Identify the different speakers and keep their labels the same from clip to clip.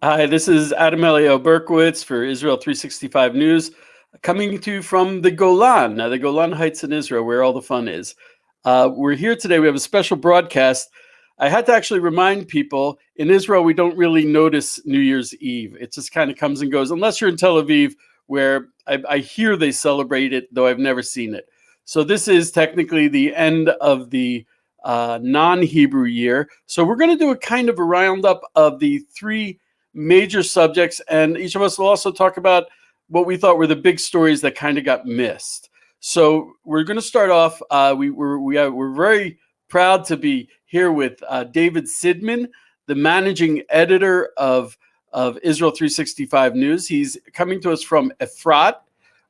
Speaker 1: Hi, this is Adam Elio Berkowitz for Israel 365 News, coming to you from the Golan, the Golan Heights in Israel, where all the fun is. We're here today. We have a special broadcast. I had to actually remind people, in Israel, we don't really notice New Year's Eve. It just kind of comes and goes, unless you're in Tel Aviv, where I hear they celebrate it, though I've never seen it. So this is technically the end of the non-Hebrew year. So we're going to do a kind of a roundup of the three major subjects, and each of us will also talk about what we thought were the big stories that kind of got missed. So we're going to start off. We're very proud to be here with David Sidman, the managing editor of Israel 365 News. He's coming to us from Efrat,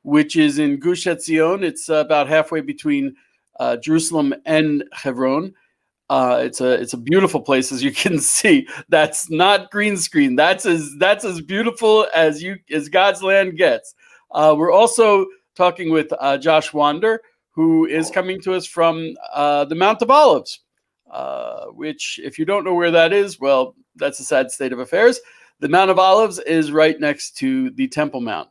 Speaker 1: which is in Gush Etzion. It's about halfway between Jerusalem and Hebron. It's a beautiful place, as you can see. That's not green screen. That's as beautiful as God's land gets. We're also talking with Josh Wander, who is coming to us from the Mount of Olives, which, if you don't know where that is, well, that's a sad state of affairs. The Mount of Olives is right next to the Temple Mount,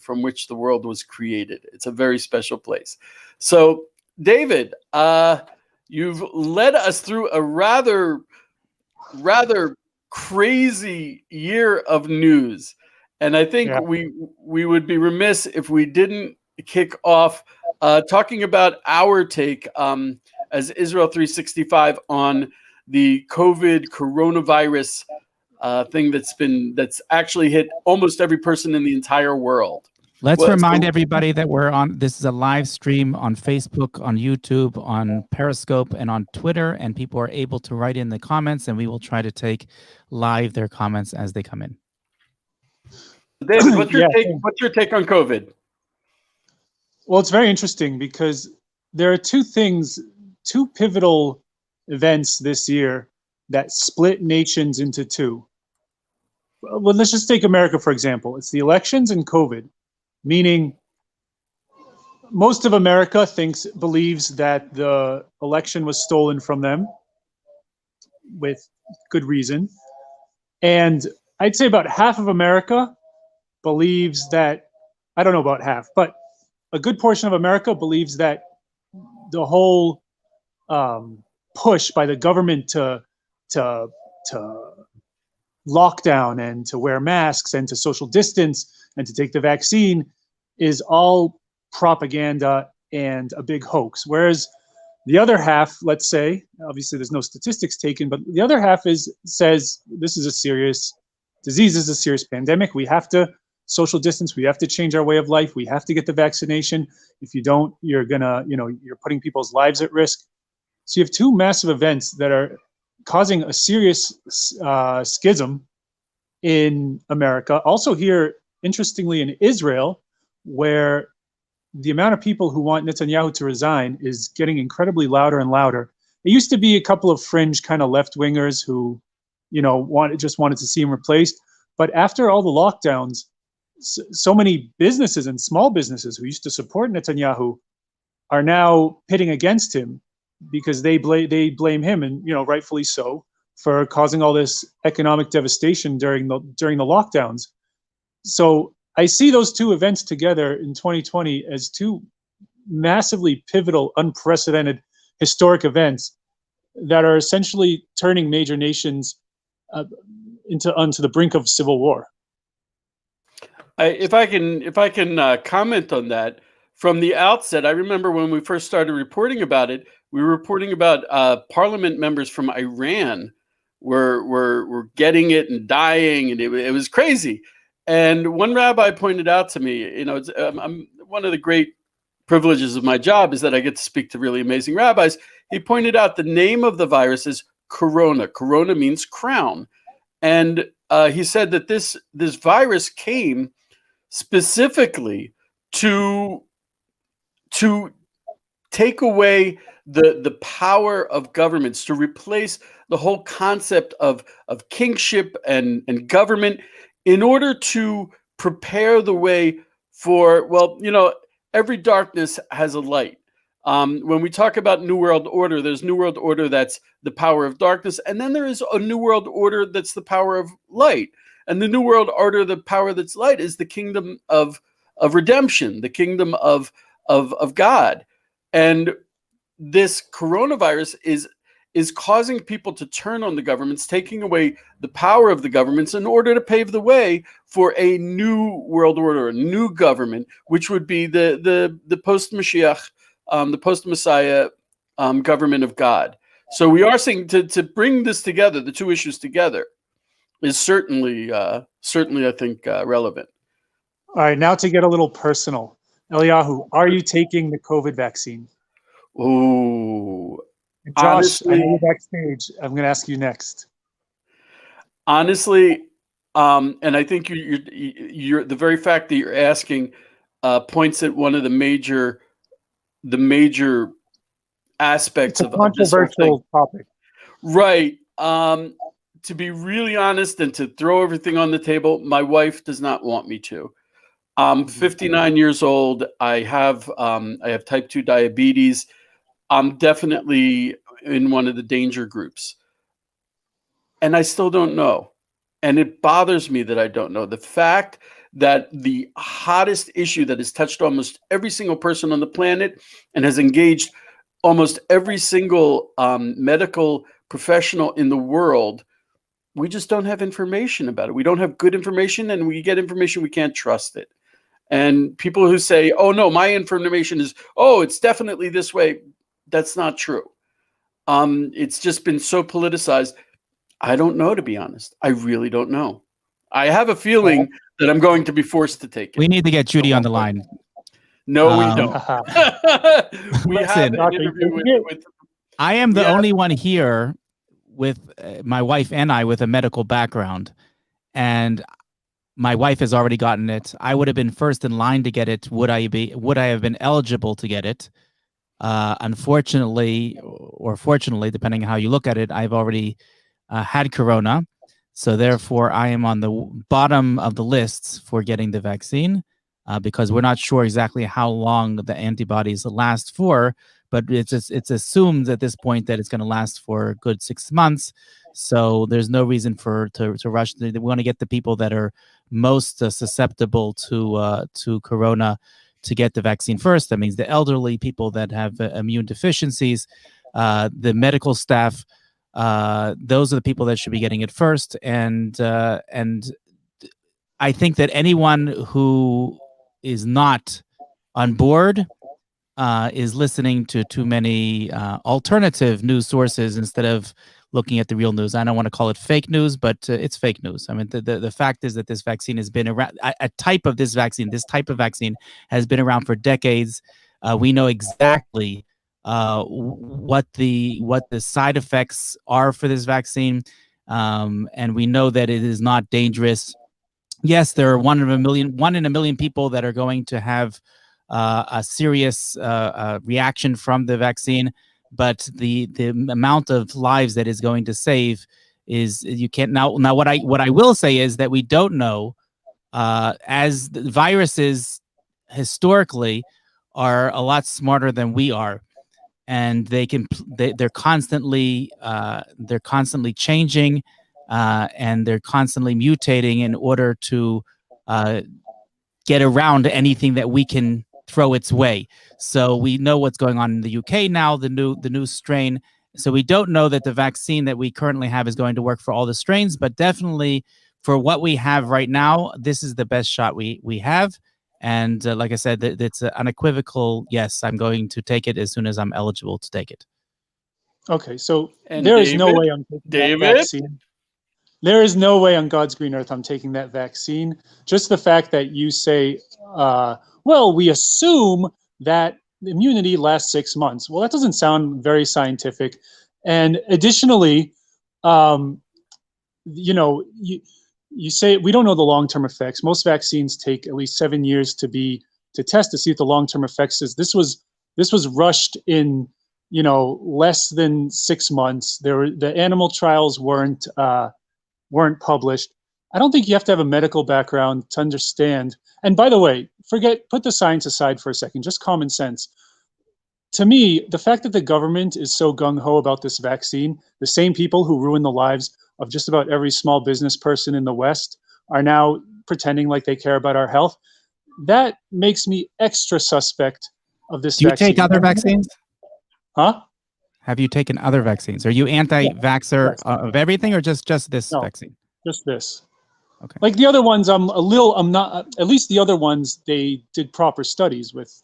Speaker 1: from which the world was created. It's a very special place. So, David, you've led us through a rather crazy year of news, and I think we would be remiss if we didn't kick off talking about our take as Israel 365 on the coronavirus thing that's actually hit almost every person in the entire world.
Speaker 2: Let's remind everybody that this is a live stream on Facebook, on YouTube, on Periscope, and on Twitter, and people are able to write in the comments, and we will try to take live their comments as they come in.
Speaker 1: David, what's your take on COVID?
Speaker 3: Well, it's very interesting because there are two pivotal events this year that split nations into two. Well, let's just take America, for example. It's the elections and COVID. Meaning, most of America believes that the election was stolen from them, with good reason. And I'd say about half of America believes that, I don't know about half, but a good portion of America believes that the whole push by the government to lock down and to wear masks and to social distance and to take the vaccine is all propaganda and a big hoax. Whereas the other half, let's say, obviously there's no statistics taken, but the other half says this is a serious disease, this is a serious pandemic. We have to social distance, we have to change our way of life, we have to get the vaccination. If you don't, you're putting people's lives at risk. So you have two massive events that are causing a serious schism in America. Also here, interestingly, in Israel, where the amount of people who want Netanyahu to resign is getting incredibly louder and louder. It used to be a couple of fringe kind of left-wingers who, just wanted to see him replaced. But after all the lockdowns, so many businesses and small businesses who used to support Netanyahu are now pitting against him because they blame him, and rightfully so, for causing all this economic devastation during the lockdowns. So I see those two events together in 2020 as two massively pivotal, unprecedented, historic events that are essentially turning major nations onto the brink of civil war.
Speaker 1: If I can comment on that, from the outset, I remember when we first started reporting about it, we were reporting about parliament members from Iran were getting it and dying, and it was crazy. And one rabbi pointed out to me, I'm one of the great privileges of my job is that I get to speak to really amazing rabbis. He pointed out the name of the virus is corona. Corona means crown. And he said that this virus came specifically to take away the power of governments, to replace the whole concept of kingship and government, in order to prepare the way for, every darkness has a light. When we talk about New World Order, there's New World Order that's the power of darkness, and then there is a New World Order that's the power of light. And the New World Order, the power that's light, is the kingdom of redemption, the kingdom of God. And this coronavirus is causing people to turn on the governments, taking away the power of the governments in order to pave the way for a new world order, a new government, which would be the post-Mashiach, the post-Messiah government of God. So we are seeing to bring this together, the two issues together, is certainly, I think, relevant.
Speaker 3: All right, now to get a little personal. Eliyahu, are you taking the COVID vaccine?
Speaker 1: Ooh.
Speaker 3: Josh, I know
Speaker 1: Honestly,
Speaker 3: you're backstage. I'm going to ask you next.
Speaker 1: honestly, and I think you're the very fact that you're asking points at one of the major aspects
Speaker 3: It's a
Speaker 1: of this whole thing.
Speaker 3: controversial topic.
Speaker 1: Right. To be really honest and to throw everything on the table, my wife does not want me to. I'm 59 years old. I have type 2 diabetes. I'm definitely in one of the danger groups. And I still don't know. And it bothers me that I don't know. The fact that the hottest issue that has touched almost every single person on the planet and has engaged almost every single medical professional in the world, we just don't have information about it. We don't have good information, and we get information, we can't trust it. And people who say, oh, no, my information is, oh, it's definitely this way. That's not true. It's just been so politicized. I don't know, to be honest. I really don't know. I have a feeling that I'm going to be forced to take it.
Speaker 2: We need to get Judy on the line.
Speaker 1: No, we don't. We have
Speaker 2: Listen,
Speaker 1: an interview with
Speaker 2: I am the only one here with my wife and I with a medical background, and my wife has already gotten it. I would have been first in line to get it. Would I have been eligible to get it? Unfortunately, or fortunately, depending on how you look at it, I've already had corona. So therefore, I am on the bottom of the lists for getting the vaccine because we're not sure exactly how long the antibodies last for. But it's assumed at this point that it's going to last for a good 6 months. So there's no reason to rush. We want to get the people that are most susceptible to corona to get the vaccine first. That means the elderly, people that have immune deficiencies, the medical staff. Those are the people that should be getting it first. And I think that anyone who is not on board is listening to too many alternative news sources instead of looking at the real news. I don't want to call it fake news, but it's fake news. I mean, the fact is that this vaccine has been around. This type of vaccine has been around for decades. We know exactly what the side effects are for this vaccine, and we know that it is not dangerous. Yes, there are one in a million people that are going to have a serious reaction from the vaccine, but the amount of lives that is going to save is you can't now. What I will say is that we don't know, as the viruses historically are a lot smarter than we are, and they're constantly changing, and they're constantly mutating in order to get around anything that we can throw its way. So we know what's going on in the UK now, the new strain. So we don't know that the vaccine that we currently have is going to work for all the strains, but definitely for what we have right now, this is the best shot we have. And like I said, it's an unequivocal yes. I'm going to take it as soon as I'm eligible to take it.
Speaker 3: Okay, so
Speaker 1: And
Speaker 3: there is no way I'm taking that
Speaker 1: David?
Speaker 3: vaccine. There is no way on God's green earth I'm taking that vaccine. Just the fact that you say, well, we assume that immunity lasts 6 months. Well, that doesn't sound very scientific. And additionally, you say we don't know the long-term effects. Most vaccines take at least 7 years to test to see what the long-term effects is. This was rushed in, less than 6 months. The animal trials weren't published. I don't think you have to have a medical background to understand. And by the way, put the science aside for a second, just common sense. To me, the fact that the government is so gung-ho about this vaccine, the same people who ruin the lives of just about every small business person in the West, are now pretending like they care about our health. That makes me extra suspect of this
Speaker 2: Do you
Speaker 3: vaccine.
Speaker 2: take other vaccines?
Speaker 3: Huh?
Speaker 2: Have you taken other vaccines? Are you anti-vaxxer
Speaker 3: Yes.
Speaker 2: of everything, or just this
Speaker 3: No.
Speaker 2: vaccine?
Speaker 3: Just this.
Speaker 2: Okay.
Speaker 3: Like the other ones, I'm not, at least the other ones, they did proper studies with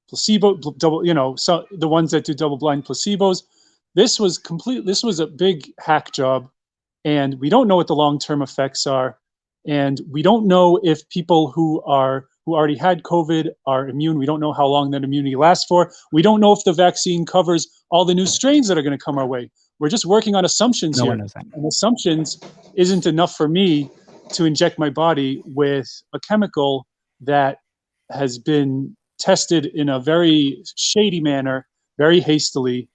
Speaker 3: placebo, so the ones that do double-blind placebos. This was a big hack job, and we don't know what the long-term effects are, and we don't know if people who already had COVID are immune. We don't know how long that immunity lasts for. We don't know if the vaccine covers all the new strains that are going to come our way. We're just working on assumptions
Speaker 2: No
Speaker 3: here,
Speaker 2: one knows that.
Speaker 3: and assumptions isn't enough for me to inject my body with a chemical that has been tested in a very shady manner, very hastily.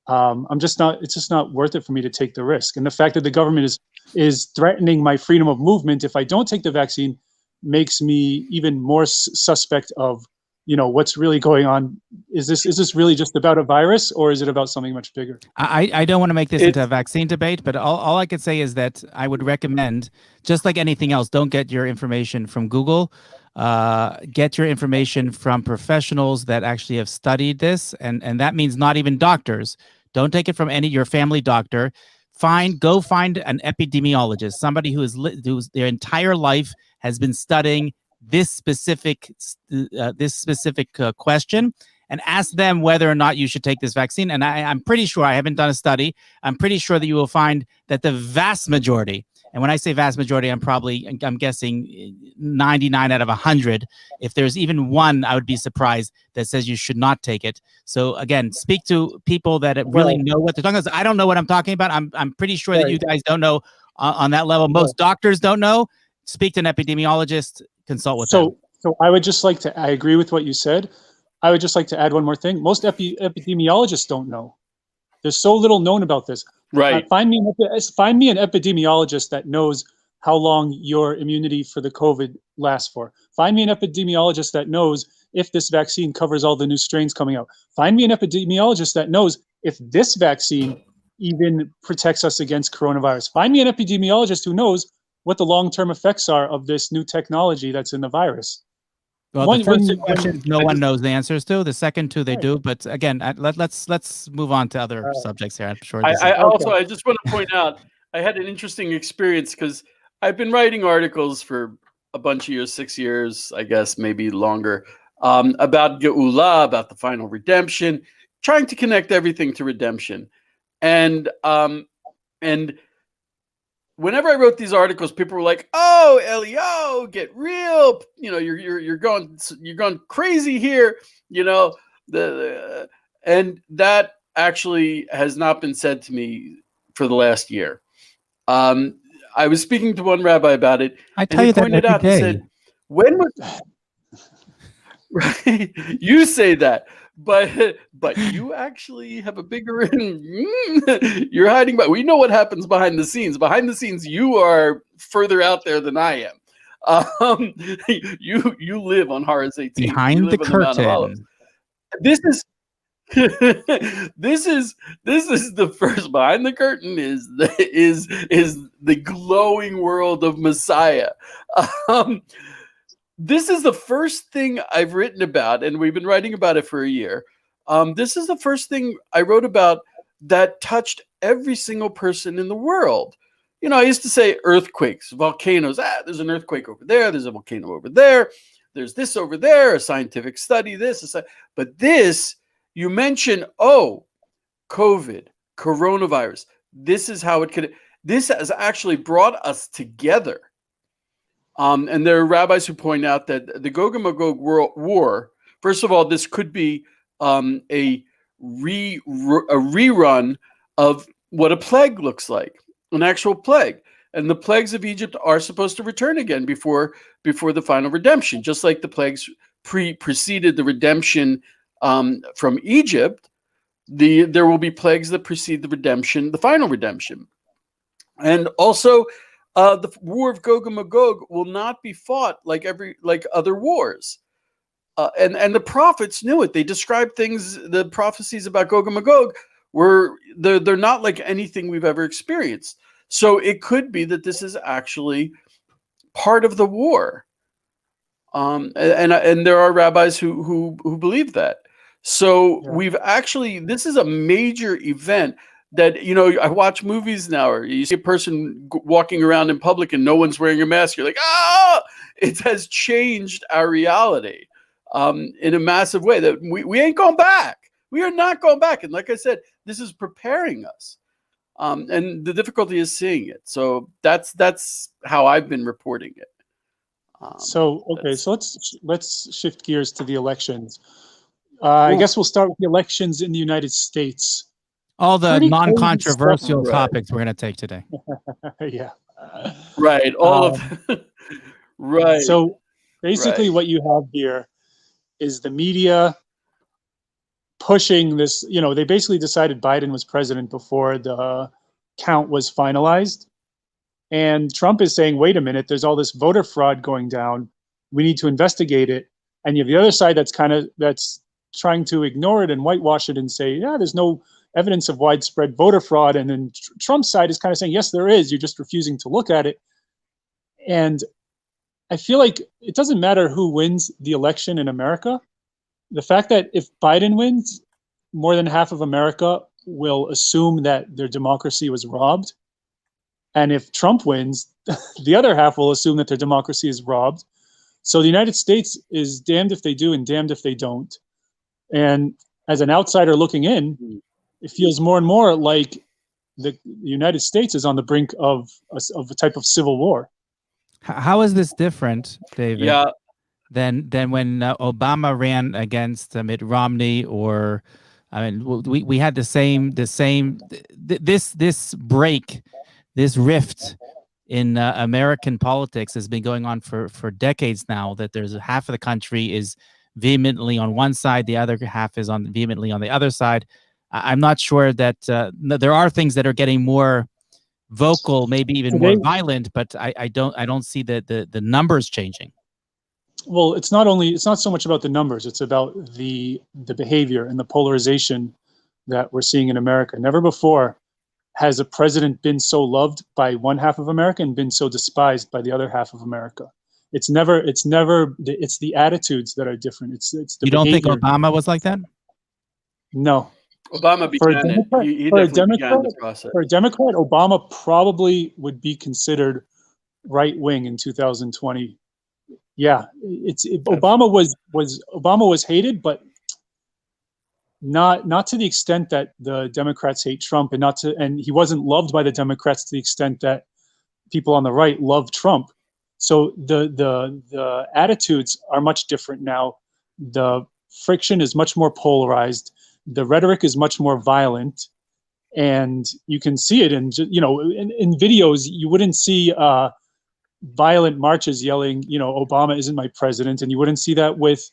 Speaker 3: It's just not worth it for me to take the risk. And the fact that the government is threatening my freedom of movement if I don't take the vaccine makes me even more suspect of, what's really going on. Is this really just about a virus, or is it about something much bigger?
Speaker 2: I don't want to make this into a vaccine debate, but all I could say is that I would recommend, just like anything else, don't get your information from Google. Get your information from professionals that actually have studied this, and that means not even doctors. Don't take it from your family doctor. Go find an epidemiologist, somebody who's their entire life has been studying this specific question, and ask them whether or not you should take this vaccine. And I'm pretty sure, I haven't done a study, I'm pretty sure that you will find that the vast majority, and when I say vast majority, I'm guessing 99 out of 100. If there's even one, I would be surprised, that says you should not take it. So again, speak to people that really know what they're talking about. I don't know what I'm talking about. I'm pretty sure that you guys don't know on that level. Most doctors don't know. Speak to an epidemiologist, consult with them.
Speaker 3: So I would just like to, I agree with what you said. I would just like to add one more thing. Most epidemiologists don't know. There's so little known about this.
Speaker 1: Right.
Speaker 3: Find me an epidemiologist that knows how long your immunity for the COVID lasts for. Find me an epidemiologist that knows if this vaccine covers all the new strains coming out. Find me an epidemiologist that knows if this vaccine even protects us against coronavirus. Find me an epidemiologist who knows what the long-term effects are of this new technology that's in the virus.
Speaker 2: Well, the first two questions, no one knows the answers to. The second two, they do. But again, let's move on to other subjects here. I'm sure.
Speaker 1: I just want to point out, I had an interesting experience because I've been writing articles for a bunch of years, 6 years, I guess, maybe longer, about Geula, about the final redemption, trying to connect everything to redemption. And whenever I wrote these articles, people were like, "Oh, Elio, get real! You're going crazy here." And that actually has not been said to me for the last year. I was speaking to one rabbi about it.
Speaker 2: I tell you that every day.
Speaker 1: He said, "When was?" Right? You say that, but you actually have a bigger. You're hiding, but we know what happens behind the scenes. Behind the scenes, you are further out there than I am. You live on Horus 18.
Speaker 2: Behind the curtain.
Speaker 1: This is this is the first. Behind the curtain is the glowing world of Messiah. This is the first thing I've written about, and we've been writing about it for a year. This is the first thing I wrote about that touched every single person in the world. I used to say earthquakes, volcanoes. There's an earthquake over there. There's a volcano over there. There's this over there, a scientific study, but this, you mention, COVID, coronavirus. This is how this has actually brought us together. And there are rabbis who point out that the Gog and Magog war, first of all, this could be a rerun of what a plague looks like, an actual plague. And the plagues of Egypt are supposed to return again before the final redemption, just like the plagues preceded the redemption from Egypt. There will be plagues that precede the redemption, the final redemption. And also, the war of Gog and Magog will not be fought like other wars. And the prophets knew it. They described things, the prophecies about Gog and Magog they're not like anything we've ever experienced. So it could be that this is actually part of the war. And there are rabbis who believe that. So this is a major event that, I watch movies now, or you see a person walking around in public and no one's wearing a mask. You're like, it has changed our reality in a massive way that we ain't going back. We are not going back. And like I said, this is preparing us. And the difficulty is seeing it. So that's how I've been reporting it.
Speaker 3: So let's shift gears to the elections. I guess we'll start with the elections in the United States.
Speaker 2: All the
Speaker 3: Pretty
Speaker 2: non-controversial
Speaker 3: crazy
Speaker 2: topics we're going to take today.
Speaker 3: Yeah.
Speaker 1: Right. All of right.
Speaker 3: So basically what you have here is the media pushing this, they basically decided Biden was president before the count was finalized. And Trump is saying, wait a minute, there's all this voter fraud going down. We need to investigate it. And you have the other side that's trying to ignore it and whitewash it and say, yeah, there's no evidence of widespread voter fraud. And then Trump's side is kind of saying, yes, there is. You're just refusing to look at it. And I feel like it doesn't matter who wins the election in America. The fact that if Biden wins, more than half of America will assume that their democracy was robbed. And if Trump wins, the other half will assume that their democracy is robbed. So the United States is damned if they do and damned if they don't. And as an outsider looking in, it feels more and more like the United States is on the brink of a type of civil war.
Speaker 2: How is this different, David?
Speaker 1: Yeah.
Speaker 2: Than when Obama ran against Mitt Romney, or we had this break, this rift in American politics has been going on for decades now. That there's half of the country is vehemently on one side, the other half is vehemently on the other side. I'm not sure that there are things that are getting more vocal, maybe even more violent, but I don't see the numbers changing.
Speaker 3: Well, it's not so much about the numbers, it's about the behavior and the polarization that we're seeing in America. Never before has a president been so loved by one half of America and been so despised by the other half of America. It's the attitudes that are different. It's the
Speaker 2: You don't
Speaker 3: behavior.
Speaker 2: think Obama was like that?
Speaker 3: No.
Speaker 1: Obama began it. He definitely began the process.
Speaker 3: For a Democrat, Obama probably would be considered right wing in 2020. Yeah, Obama was hated, but not to the extent that the Democrats hate Trump, and he wasn't loved by the Democrats to the extent that people on the right love Trump. So the attitudes are much different now. The friction is much more polarized. The rhetoric is much more violent, and you can see it in videos. You wouldn't see violent marches yelling, Obama isn't my president, and you wouldn't see that with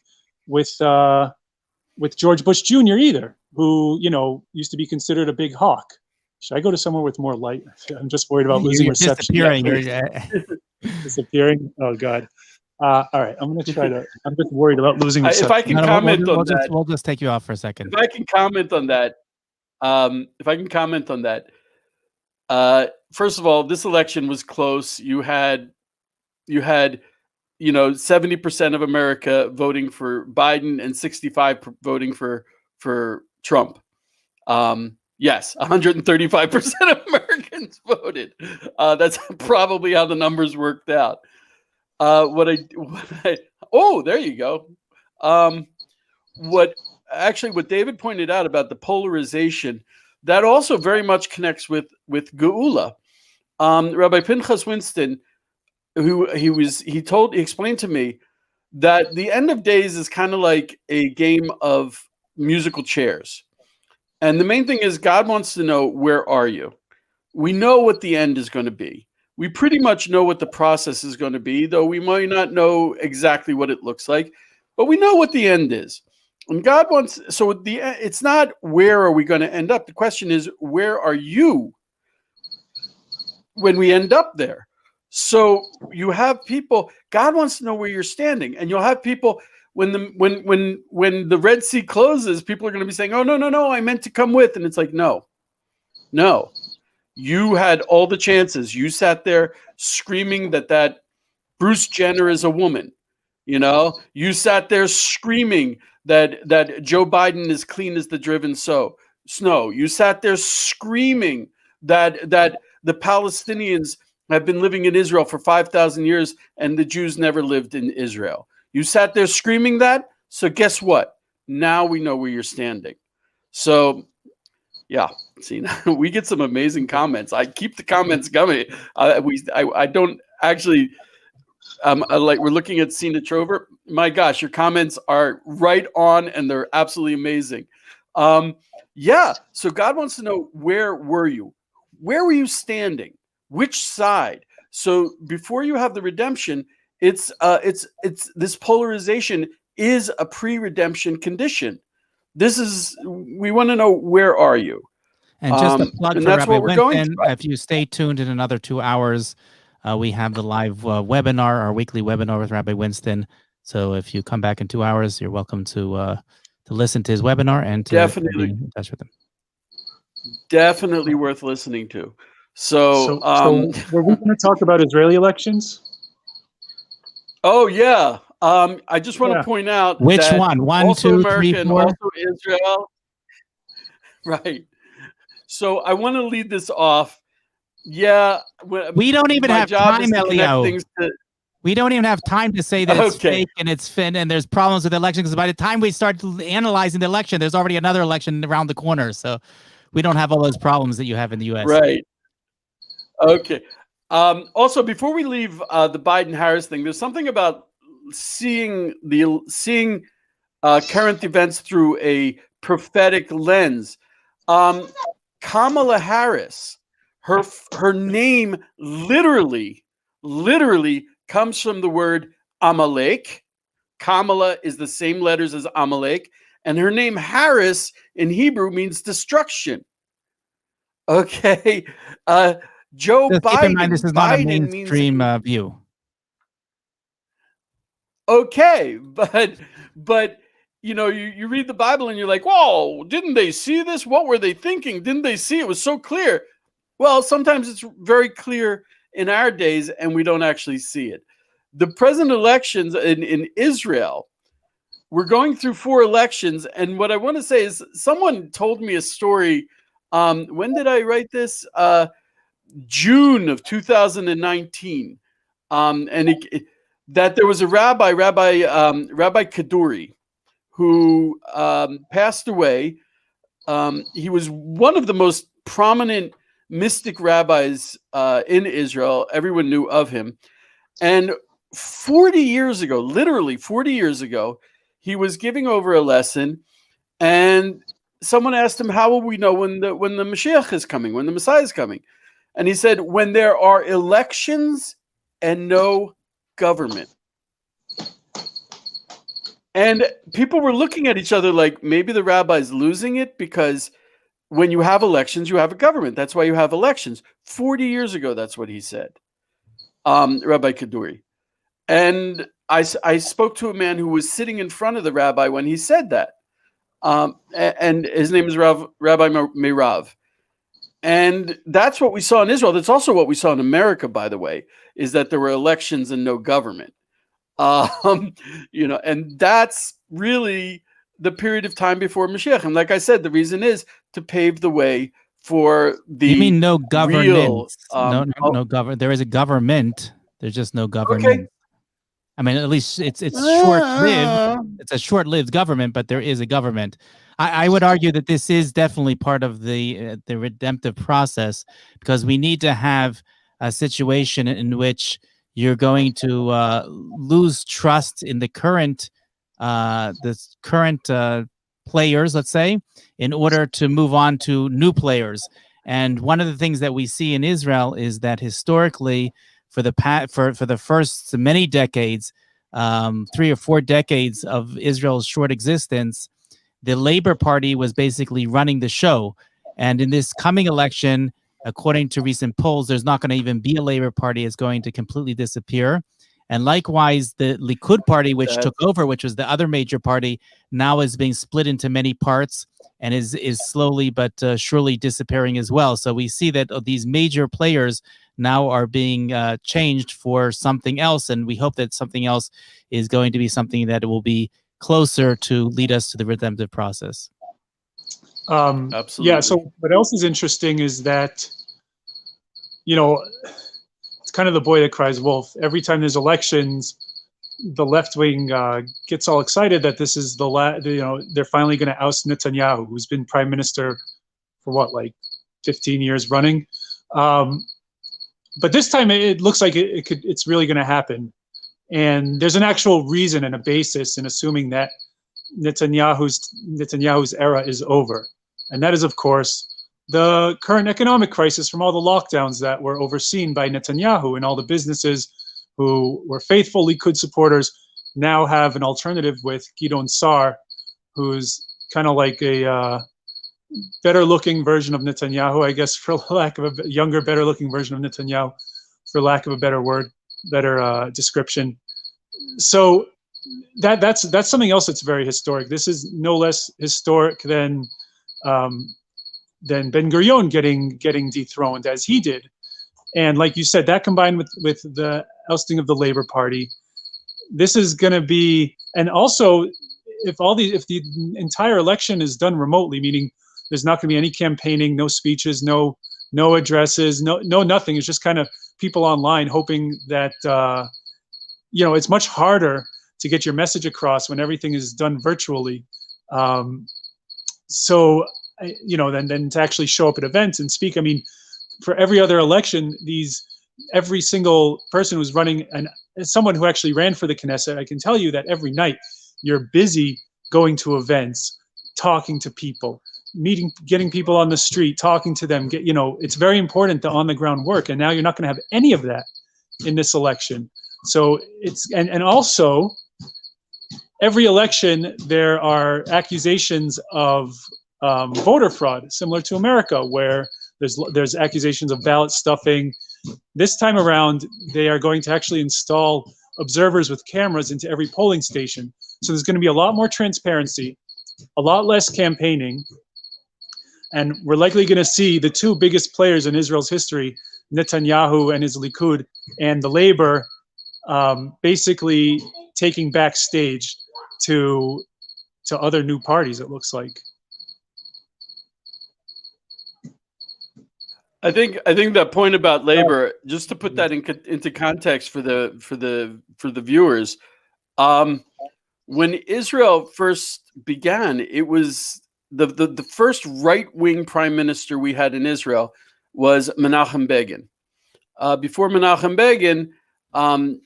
Speaker 3: George Bush Jr. either, who used to be considered a big hawk. Should I go to somewhere with more light? I'm just worried about losing reception. Disappearing. Oh God. All right, I'm just worried about losing reception.
Speaker 1: If I can comment on that,
Speaker 2: we'll just take you off for a second.
Speaker 1: If I can comment on that, first of all, this election was close. You had 70% of America voting for Biden and 65% voting for Trump. Yes, 135% of Americans voted. That's probably how the numbers worked out. There you go. What David pointed out about the polarization, that also very much connects with Geula. Rabbi Pinchas Winston, he explained to me that the end of days is kind of like a game of musical chairs. And the main thing is God wants to know, where are you? We know what the end is going to be. We pretty much know what the process is going to be, though we might not know exactly what it looks like, but we know what the end is. And God wants, it's not where are we going to end up? The question is, where are you when we end up there? So you have people, God wants to know where you're standing, and you'll have people when the Red Sea closes, people are going to be saying, "Oh, no, I meant to come with." And it's like, no, you had all the chances. You sat there screaming that Bruce Jenner is a woman. You know, you sat there screaming that Joe Biden is clean as the driven snow. You sat there screaming that the Palestinians have been living in Israel for 5,000 years and the Jews never lived in Israel. You sat there screaming that. So guess what? Now we know where you're standing. So, yeah, see, we get some amazing comments. I keep the comments coming. I don't actually. Like we're looking at Cena Trover. My gosh, your comments are right on, and they're absolutely amazing. Yeah. So God wants to know, where were you? Where were you standing? Which side? So before you have the redemption, it's this polarization is a pre-redemption condition. We want to know, where are you?
Speaker 2: And just a plug for Rabbi Winston,
Speaker 1: through.
Speaker 2: if you stay tuned in another 2 hours, we have the live webinar, our weekly webinar with Rabbi Winston. So if you come back in 2 hours, you're welcome to listen to his webinar and to be in touch with him.
Speaker 1: Definitely worth listening to. So
Speaker 3: were we going to talk about Israeli elections?
Speaker 1: Oh yeah. I just want to point out
Speaker 2: which
Speaker 1: that
Speaker 2: one? One,
Speaker 1: also
Speaker 2: two,
Speaker 1: America,
Speaker 2: 3,
Speaker 1: and
Speaker 2: 4?
Speaker 1: also Israel. Right. So I want to lead this off. Yeah,
Speaker 2: we don't even have time, Elio. We don't even have time to say that it's fake and it's fin and there's problems with the election, because by the time we start analyzing the election, there's already another election around the corner. So we don't have all those problems that you have in the U.S.
Speaker 1: Right. Okay. Also, before we leave the Biden-Harris thing, there's something about seeing current events through a prophetic lens. Kamala Harris. Her name literally comes from the word Amalek. Kamala is the same letters as Amalek, and her name Harris in Hebrew means destruction. Okay, Joe
Speaker 2: Just
Speaker 1: Biden.
Speaker 2: Keep in mind, this is not a mainstream view.
Speaker 1: Okay, but you know, you read the Bible and you're like, whoa, didn't they see this? What were they thinking? Didn't they see? It was so clear. Well, sometimes it's very clear in our days and we don't actually see it. The president elections in Israel, we're going through 4 elections. And what I want to say is, someone told me a story. When did I write this? June of 2019. That there was a Rabbi Kaduri, who passed away. He was one of the most prominent mystic rabbis in Israel. Everyone knew of him. And 40 years ago, literally 40 years ago, he was giving over a lesson, and someone asked him, how will we know when the Mashiach is coming, when the Messiah is coming? And he said, when there are elections and no government. And people were looking at each other like, maybe the rabbi's losing it, because when you have elections, you have a government. That's why you have elections. 40 years ago, that's what he said, Rabbi Kaduri. And I spoke to a man who was sitting in front of the rabbi when he said that. And his name is Rabbi Meirav. And that's what we saw in Israel. That's also what we saw in America, by the way, is that there were elections and no government. You know, and that's really the period of time before Mashiach. And like I said, the reason is to pave the way for the.
Speaker 2: You mean no government?
Speaker 1: Real,
Speaker 2: no government. There is a government. There's just no government. Okay. I mean, at least it's short-lived. It's a short-lived government, but there is a government. I would argue that this is definitely part of the redemptive process, because we need to have a situation in which you're going to lose trust in the current players, let's say, in order to move on to new players. And one of the things that we see in Israel is that historically, for the first many decades, 3 or 4 decades of Israel's short existence, the Labor Party was basically running the show. And in this coming election, according to recent polls, there's not going to even be a Labor Party. It's going to completely disappear. And likewise, the Likud Party, which took over, which was the other major party, now is being split into many parts and is slowly but surely disappearing as well. So we see that these major players now are being changed for something else, and we hope that something else is going to be something that will be closer to lead us to the redemptive process.
Speaker 1: Absolutely.
Speaker 3: Yeah. So what else is interesting is that, you know, it's kind of the boy that cries wolf. Every time there's elections, the left wing gets all excited that this is they're finally going to oust Netanyahu, who's been prime minister for what, like 15 years running. But this time it looks like it's really going to happen. And there's an actual reason and a basis in assuming that Netanyahu's era is over. And that is, of course, the current economic crisis from all the lockdowns that were overseen by Netanyahu, and all the businesses who were faithful Likud supporters now have an alternative with Gideon Sa'ar, who's kind of like a better looking version of Netanyahu, I guess, for lack of a younger, better looking version of Netanyahu, for lack of a better word, better description. So that's something else that's very historic. This is no less historic than Ben-Gurion getting dethroned as he did. And like you said, that combined with the ousting of the Labor Party, this is going to be, and also if the entire election is done remotely, meaning there's not going to be any campaigning, no speeches, no addresses, no nothing. It's just kind of people online hoping that it's much harder to get your message across when everything is done virtually. So then to actually show up at events and speak. I mean, for every other election, every single person who's running, and as someone who actually ran for the Knesset, I can tell you that every night you're busy going to events, talking to people, getting people on the street, talking to them. It's very important, the on the ground work, and now you're not going to have any of that in this election. So it's and also every election there are accusations of voter fraud, similar to America, where there's accusations of ballot stuffing. This time around, they are going to actually install observers with cameras into every polling station. So there's going to be a lot more transparency, a lot less campaigning, and we're likely going to see the two biggest players in Israel's history, Netanyahu and his Likud, and the Labor, basically taking backstage to other new parties, it looks like.
Speaker 1: I think that point about labor, just to put that into context for the viewers, when Israel first began, it was the first right-wing prime minister we had in Israel was Menachem Begin. Before Menachem Begin,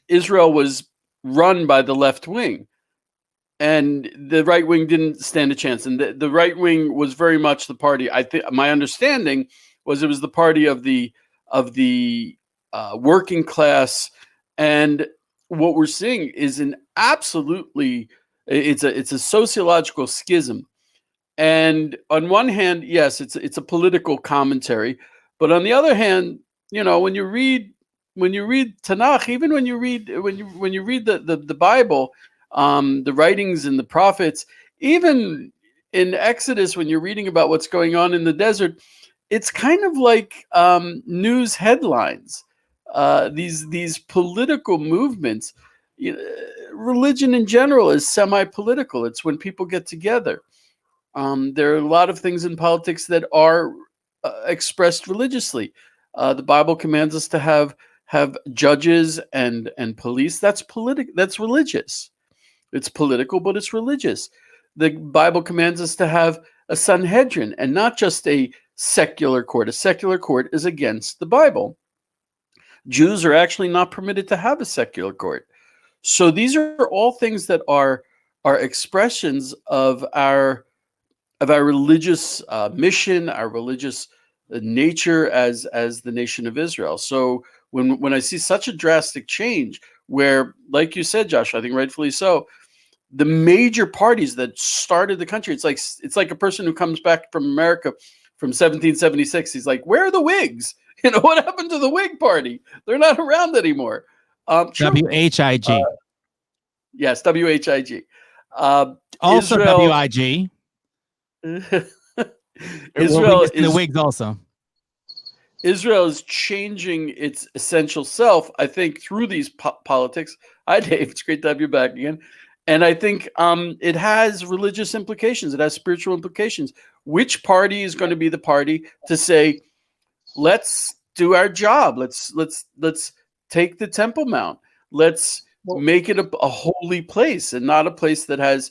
Speaker 1: Israel was run by the left wing, and the right wing didn't stand a chance. And the right wing was very much the party. I think my understanding was it was the party of the working class, and what we're seeing is it's a sociological schism. And on one hand, yes, it's a political commentary, but on the other hand, when you read Tanakh, even when you read the Bible, the writings and the prophets, even in Exodus, when you're reading about what's going on in the desert, it's kind of like news headlines. These political movements, religion in general is semi-political. It's when people get together. There are a lot of things in politics that are expressed religiously. The Bible commands us to have judges and police. That's That's religious. It's political, but it's religious. The Bible commands us to have a Sanhedrin and not just a secular court. A secular court is against the Bible. Jews are actually not permitted to have a secular court. So these are all things that are expressions of our religious mission, our religious nature as the nation of Israel. So when I see such a drastic change, where, like you said, Josh, I think rightfully so, the major parties that started the country, it's like a person who comes back from America from 1776. He's like, where are the Whigs? What happened to the Whig Party? They're not around anymore.
Speaker 2: WHIG.
Speaker 1: Yes, WHIG.
Speaker 2: Also
Speaker 1: Israel,
Speaker 2: WIG.
Speaker 1: Israel is
Speaker 2: the Whigs also.
Speaker 1: Israel is changing its essential self, I think, through these politics. Hi, Dave. It's great to have you back again. And I think it has religious implications. It has spiritual implications. Which party is going to be the party to say, let's do our job. Let's take the Temple Mount. Let's make it a holy place and not a place that has,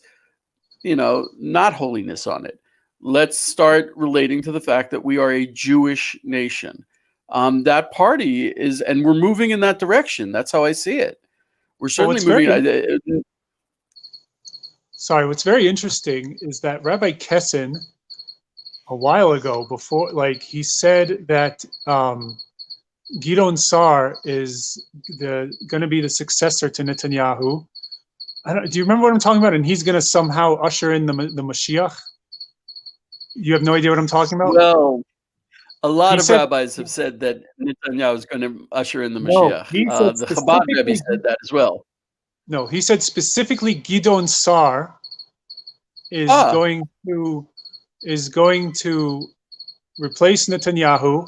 Speaker 1: not holiness on it. Let's start relating to the fact that we are a Jewish nation. That party is, and we're moving in that direction. That's how I see it. We're certainly moving.
Speaker 3: Sorry, what's very interesting is that Rabbi Kessin, a while ago, before, he said that Gideon Sar is going to be the successor to Netanyahu. Do you remember what I'm talking about? And he's going to somehow usher in the Mashiach. You have no idea what I'm talking about?
Speaker 1: Well, a lot of rabbis have said that Netanyahu is going to usher in the Mashiach. The Chabad Rebbe said that as well.
Speaker 3: No, he said specifically Gideon Sar is going to replace Netanyahu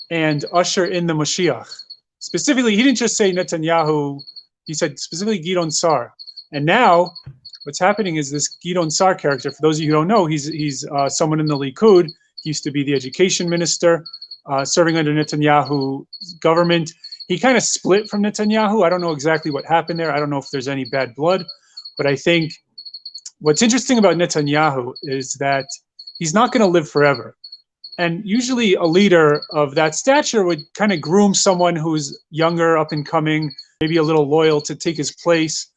Speaker 3: and usher in the Mashiach. Specifically, he didn't just say Netanyahu, he said specifically Gideon Sar. And now what's happening is this Gideon Sar character, for those of you who don't know, he's someone in the Likud. He used to be the education minister, serving under Netanyahu's government. He kind of split from Netanyahu. I don't know exactly what happened there. I don't know if there's any bad blood, but I think what's interesting about Netanyahu is that he's not going to live forever. And usually a leader of that stature would kind of groom someone who's younger, up and coming, maybe a little loyal to take his place.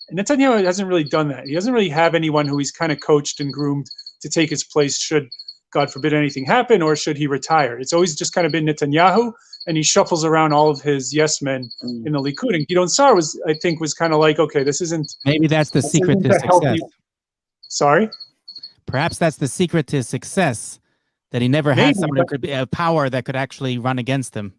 Speaker 3: And Netanyahu hasn't really done that. He doesn't really have anyone who he's kind of coached and groomed to take his place should, God forbid, anything happen, or should he retire. It's always just kind of been Netanyahu, and he shuffles around all of his yes men in the Likud. And Gideon Sar was kind of like, okay, this isn't...
Speaker 2: Maybe that's the secret to success.
Speaker 3: Sorry?
Speaker 2: Perhaps that's the secret to success, that he never had someone who could be a power that could actually run against him.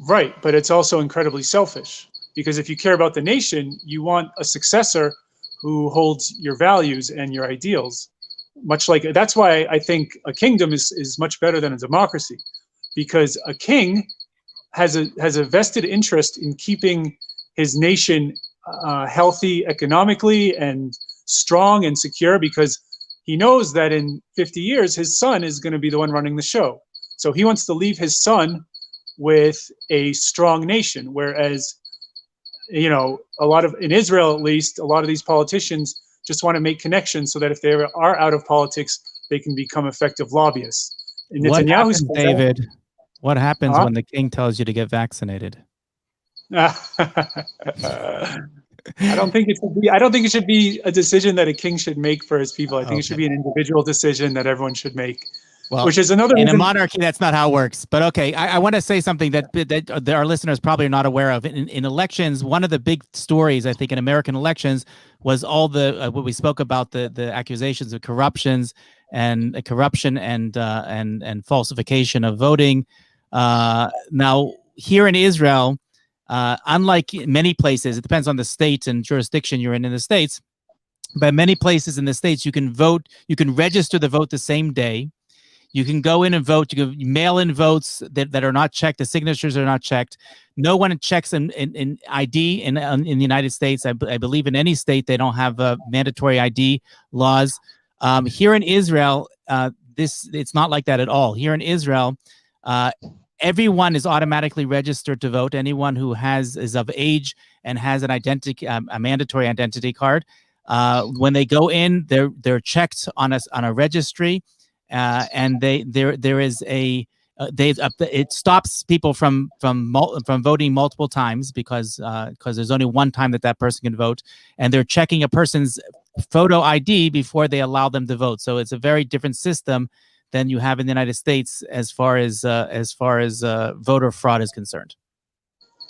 Speaker 3: Right, but it's also incredibly selfish. Because if you care about the nation, you want a successor who holds your values and your ideals. Much like, that's why I think a kingdom is much better than a democracy, because a king has a vested interest in keeping his nation healthy economically and strong and secure, because he knows that in 50 years his son is going to be the one running the show. So he wants to leave his son with a strong nation, whereas in Israel at least, a lot of these politicians just want to make connections so that if they are out of politics, they can become effective lobbyists. And
Speaker 2: what happens, David? What happens when the king tells you to get vaccinated?
Speaker 3: I don't think it should be a decision that a king should make for his people. I think it should be an individual decision that everyone should make.
Speaker 2: Well,
Speaker 3: which is another
Speaker 2: in a monarchy, that's not how it works. But okay, I want to say something that our listeners probably are not aware of. In elections, one of the big stories, I think, in American elections was all the what we spoke about, the accusations of corruption and falsification of voting. Now, here in Israel, unlike many places, it depends on the state and jurisdiction you're in the states. But many places in the states, you can vote, you can register the vote the same day. You can go in and vote. You can mail in votes that are not checked. The signatures are not checked. No one checks in ID in the United States. I believe in any state they don't have mandatory ID laws. Here in Israel, it's not like that at all. Here in Israel, everyone is automatically registered to vote. Anyone who is of age and has an a mandatory identity card, when they go in, they're checked on a registry. And there is it stops people from voting multiple times because there's only one time that person can vote, and they're checking a person's photo ID before they allow them to vote. So it's a very different system than you have in the United States as far as voter fraud is concerned.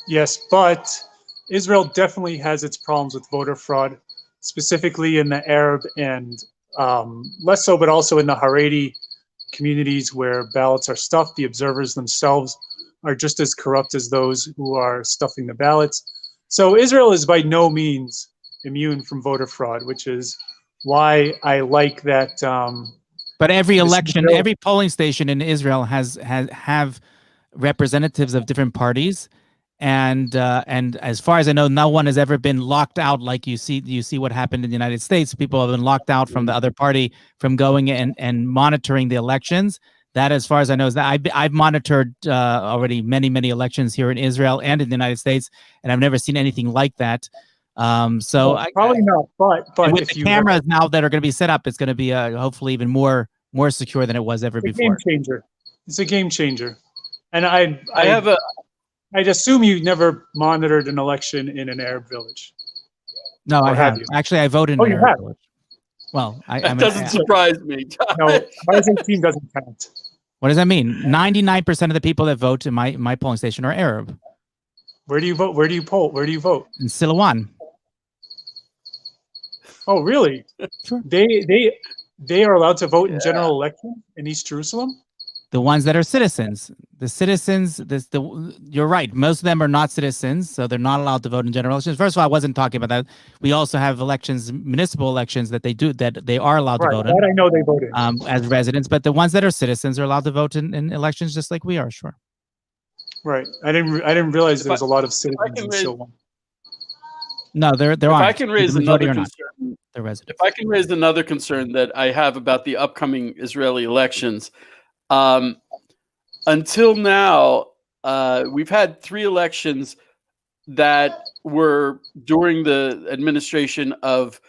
Speaker 3: Yes, but Israel definitely has its problems with voter fraud, specifically in the Arab and less so, but also in the Haredi communities where ballots are stuffed. The observers themselves are just as corrupt as those who are stuffing the ballots. So Israel is by no means immune from voter fraud, which is why I like that.
Speaker 2: But every election, every polling station in Israel have representatives of different parties. And as far as I know, no one has ever been locked out like you see what happened in the United States. People have been locked out from the other party from going and monitoring the elections. That, as far as I know, is that I've monitored already many elections here in Israel and in the United States, and I've never seen anything like that. So
Speaker 3: probably not, but
Speaker 2: with
Speaker 3: if
Speaker 2: the
Speaker 3: you
Speaker 2: cameras now that are going to be set up, it's going to be hopefully even more secure than it was ever before.
Speaker 3: Game changer. It's a game changer, and I'd assume you never monitored an election in an Arab village.
Speaker 2: No, I have. Actually, I voted in an Arab village. Well,
Speaker 1: that doesn't surprise me.
Speaker 3: No, my 18 doesn't count.
Speaker 2: What does that mean? 99% of the people that vote in my polling station are Arab.
Speaker 3: Where do you vote? Where do you poll? Where do you vote?
Speaker 2: In Siloam.
Speaker 3: Oh, really?
Speaker 2: Sure.
Speaker 3: They are allowed to vote in general election in East Jerusalem?
Speaker 2: The ones that are citizens. The citizens, you're right. Most of them are not citizens, so they're not allowed to vote in general elections. First of all, I wasn't talking about that. We also have elections, municipal elections that they are allowed to vote in.
Speaker 3: That I know they vote in.
Speaker 2: As residents, but the ones that are citizens are allowed to vote in elections just like we are, sure.
Speaker 3: Right. I didn't realize there was a lot of citizens in Siloam.
Speaker 2: No, there aren't. If
Speaker 1: I can raise another concern,
Speaker 2: the residents.
Speaker 1: If I can raise another concern that I have about the upcoming Israeli elections, until now, we've had 3 elections that were during the administration of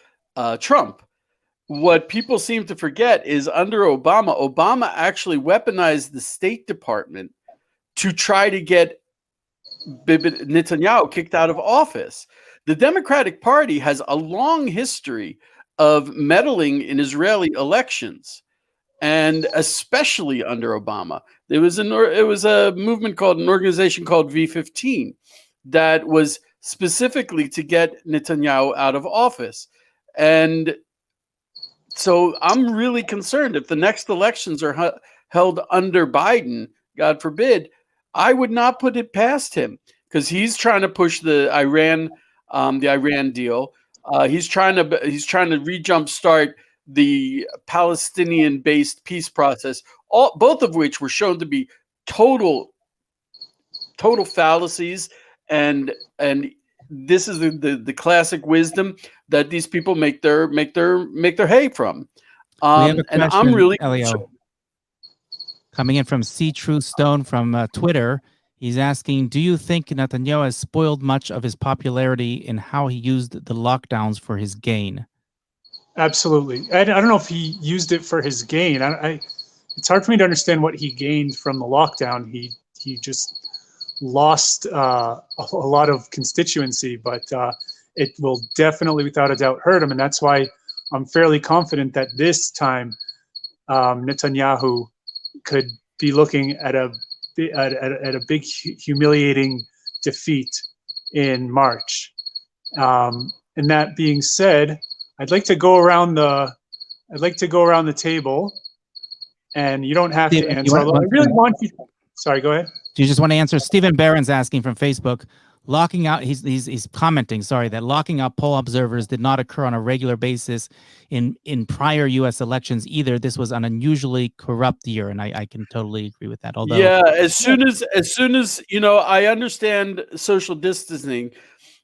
Speaker 1: Trump. What people seem to forget is under Obama actually weaponized the State Department to try to get Netanyahu kicked out of office. The Democratic Party has a long history of meddling in Israeli elections, and especially under Obama. It was a movement called an organization called V15 that was specifically to get Netanyahu out of office. And so I'm really concerned if the next elections are held under Biden, God forbid, I would not put it past him, because he's trying to push the Iran deal. He's trying to re-jumpstart the Palestinian-based peace process. Both of which were shown to be total fallacies, and this is the classic wisdom that these people make their hay from. And I'm really
Speaker 2: Elio, coming in from C. True Stone from Twitter. He's asking, do you think Netanyahu has spoiled much of his popularity in how he used the lockdowns for his gain?
Speaker 3: Absolutely. I don't know if he used it for his gain. It's hard for me to understand what he gained from the lockdown. He just lost a lot of constituency, but it will definitely, without a doubt, hurt him. And that's why I'm fairly confident that this time Netanyahu could be looking at a big humiliating defeat in March. And that being said, I'd like to go around the table, and you don't have to answer. Although I really want you. Sorry, go ahead.
Speaker 2: Do you just want to answer? Stephen Barron's asking from Facebook, locking out. He's commenting. Sorry, that locking out poll observers did not occur on a regular basis in prior U.S. elections either. This was an unusually corrupt year, and I can totally agree with that. Although,
Speaker 1: yeah, as soon as I understand social distancing,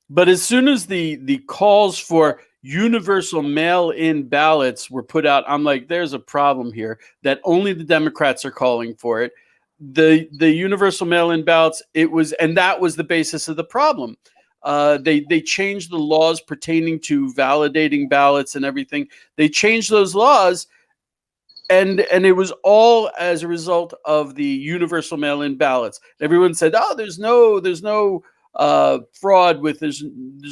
Speaker 1: but as soon as the calls for universal mail-in ballots were put out, I'm like, there's a problem here that only the Democrats are calling for it. The universal mail-in ballots, that was the basis of the problem. They changed the laws pertaining to validating ballots and everything. They changed those laws, and it was all as a result of the universal mail-in ballots. Everyone said, "Oh, there's no fraud with there's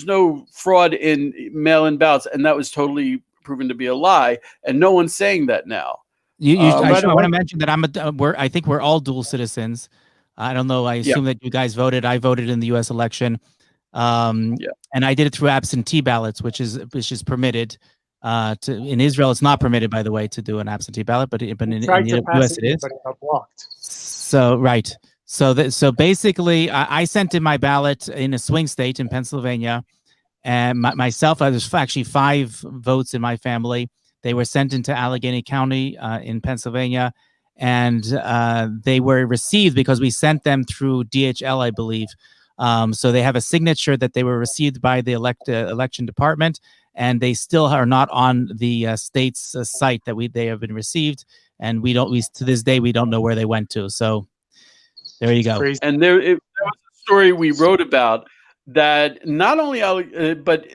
Speaker 1: no fraud in mail-in ballots," and that was totally proven to be a lie. And no one's saying that now.
Speaker 2: I want to mention that I think we're all dual citizens. I don't know. I assume that you guys voted. I voted in the U.S. election, and I did it through absentee ballots, which is permitted. In Israel, it's not permitted, by the way, to do an absentee ballot, but in the U.S. it is. But it got blocked. So right. So basically, I sent in my ballot in a swing state in Pennsylvania, and myself, there's actually 5 votes in my family. They were sent into Allegheny County in Pennsylvania, and they were received because we sent them through DHL, I believe. So they have a signature that they were received by the election department, and they still are not on the state's site that they have been received, and we to this day we don't know where they went to. So there you go.
Speaker 3: Crazy.
Speaker 1: And there was a story we wrote about that not only, but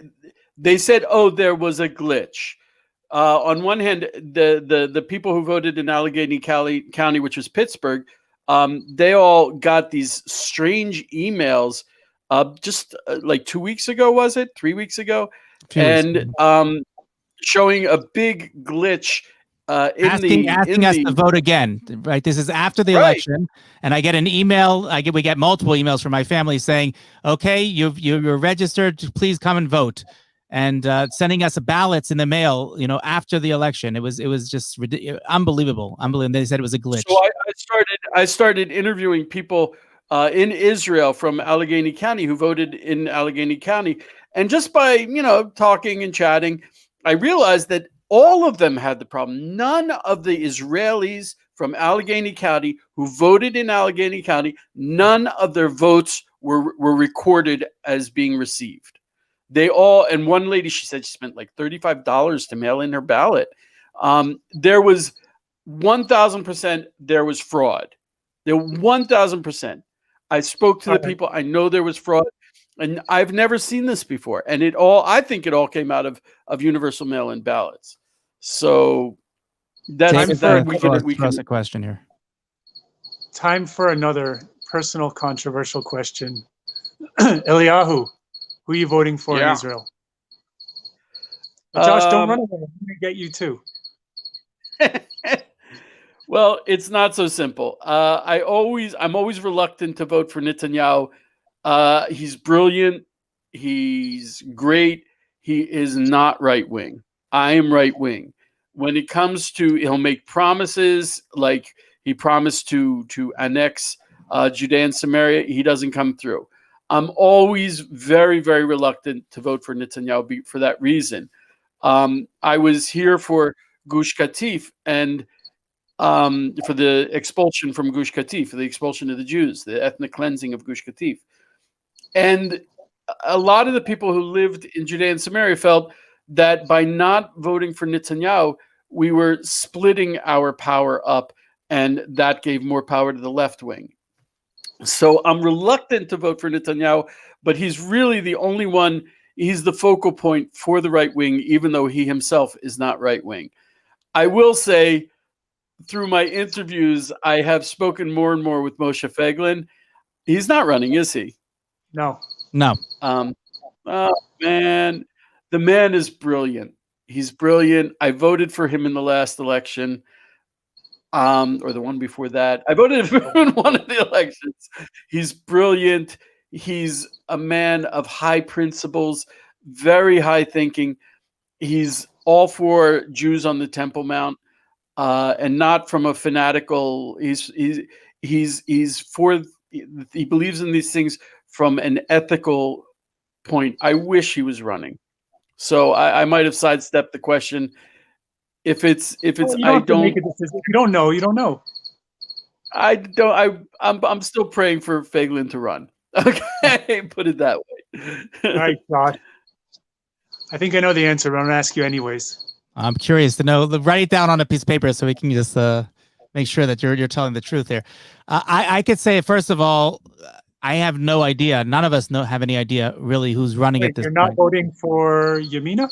Speaker 1: they said, oh, there was a glitch. On one hand, the people who voted in Allegheny County, which was Pittsburgh, they all got these strange emails just like 2 weeks ago, was it? 3 weeks ago? And showing a big glitch asking
Speaker 2: us to vote again, right? This is after the election, and I get an email. We get multiple emails from my family saying, "Okay, you're registered. Please come and vote," and sending us ballots in the mail. After the election, it was just unbelievable. They said it was a glitch.
Speaker 1: So I started interviewing people in Israel from Allegheny County who voted in Allegheny County, and just by talking and chatting, I realized that all of them had the problem. None of the Israelis from Allegheny County who voted in Allegheny County, none of their votes were recorded as being received. They all, and one lady, she said she spent like $35 to mail in her ballot. There was 1,000%, there was fraud. There 1,000%. I spoke to the people. I know there was fraud. And I've never seen this before. And I think it all came out of universal mail-in ballots. So that's
Speaker 2: we can a question here.
Speaker 3: Time for another personal controversial question. Eliyahu, who are you voting for in Israel? But Josh, don't run away. I'm going to get you too.
Speaker 1: Well, it's not so simple. I'm always reluctant to vote for Netanyahu. He's brilliant. He's great. He is not right-wing. I am right-wing. When it comes to, he'll make promises like he promised to annex Judea and Samaria. He doesn't come through. I'm always very, very reluctant to vote for Netanyahu for that reason. I was here for Gush Katif and for the expulsion from Gush Katif, for the expulsion of the Jews, the ethnic cleansing of Gush Katif. And a lot of the people who lived in Judea and Samaria felt that by not voting for Netanyahu, we were splitting our power up, and that gave more power to the left wing. So I'm reluctant to vote for Netanyahu, but he's really the only one. He's the focal point for the right wing, even though he himself is not right wing. I will say, through my interviews, I have spoken more and more with Moshe Feiglin. He's not running, is he?
Speaker 3: No.
Speaker 1: Oh, man. The man is brilliant. He's brilliant. I voted for him in the last election, or the one before that. I voted for him in one of the elections. He's brilliant. He's a man of high principles, very high thinking. He's all for Jews on the Temple Mount, and not from a fanatical. He's for. He believes in these things from an ethical point. I wish he was running. So I might have sidestepped the question. If it's I don't
Speaker 3: make a decision. If you don't know, you don't know.
Speaker 1: I'm still praying for Feiglin to run. Okay, put it that way.
Speaker 3: All right, Josh. I think I know the answer, but I'm gonna ask you anyways.
Speaker 2: I'm curious to know. Write it down on a piece of paper so we can just make sure that you're telling the truth here. I could say, first of all, I have no idea. None of us have any idea really who's running at this point.
Speaker 3: You're not voting for Yamina?